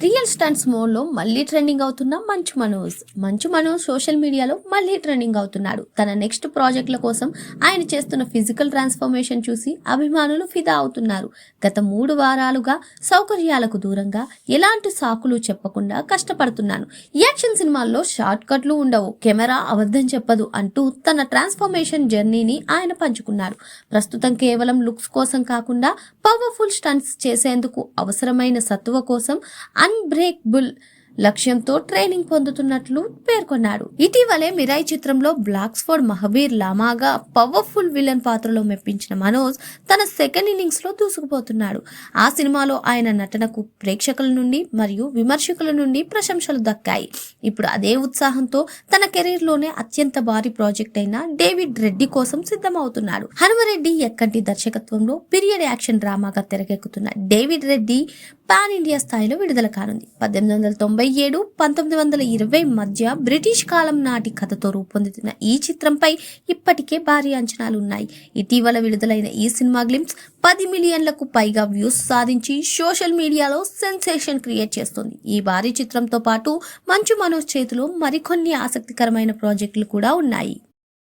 Real stunts మోడ్లో మళ్ళీ trending అవుతున్న మంచు మనోజ్ సోషల్ మీడియాలో మళ్ళీ ట్రెండింగ్ అవుతున్నాడు. తన నెక్స్ట్ ప్రాజెక్టుల కోసం ఆయన చేస్తున్న ఫిజికల్ ట్రాన్స్ఫర్మేషన్ చూసి అభిమానులు ఫిదా అవుతున్నారు. గత 3 వారాలుగా సౌకర్యాలకు దూరంగా ఎలాంటి సాకులు చెప్పకుండా కష్టపడుతున్నాను. యాక్షన్ సినిమాల్లో షార్ట్ కట్లు ఉండవు, కెమెరా అబద్ధం చెప్పదు అంటూ తన ట్రాన్స్ఫర్మేషన్ జర్నీని ఆయన పంచుకున్నాడు. ప్రస్తుతం కేవలం లుక్స్ కోసం కాకుండా పవర్ఫుల్ స్టంట్స్ చేసేందుకు అవసరమైన సత్తువ కోసం అన్బ్రేకబుల్ లక్ష్యంతో ట్రైనింగ్ పొందుతున్నట్లు పేర్కొన్నాడు. ఇటీవలే మిరాయి చిత్రంలో బ్లాక్స్ఫోర్డ్ మహబీర్ లామాగా పవర్ఫుల్ విలన్ పాత్రలో మెప్పించిన మనోజ్ తన సెకండ్ ఇన్నింగ్స్ లో దూసుకుపోతున్నాడు. ఆ సినిమాలో ఆయన నటనకు ప్రేక్షకుల నుండి మరియు విమర్శకుల నుండి ప్రశంసలు దక్కాయి. ఇప్పుడు అదే ఉత్సాహంతో తన కెరీర్ లోనే అత్యంత భారీ ప్రాజెక్ట్ అయిన డేవిడ్ రెడ్డి కోసం సిద్ధమవుతున్నాడు. హనుమరెడ్డి ఎక్కంటి దర్శకత్వంలో పీరియడ్ యాక్షన్ డ్రామాగా తెరకెక్కుతున్న డేవిడ్ రెడ్డి పాన్ ఇండియా స్థాయిలో విడుదల కానుంది. 1897-1920 మధ్య బ్రిటిష్ కాలం నాటి కథతో రూపొందుతున్న ఈ చిత్రంపై ఇప్పటికే భారీ అంచనాలు ఉన్నాయి. ఇటీవల విడుదలైన ఈ సినిమా గ్లింప్స్ 10 మిలియన్లకు పైగా వ్యూస్ సాధించి సోషల్ మీడియాలో సెన్సేషన్ క్రియేట్ చేస్తుంది. ఈ భారీ చిత్రంతో పాటు మంచు మనోజ్ చేతిలో మరికొన్ని ఆసక్తికరమైన ప్రాజెక్టులు కూడా ఉన్నాయి.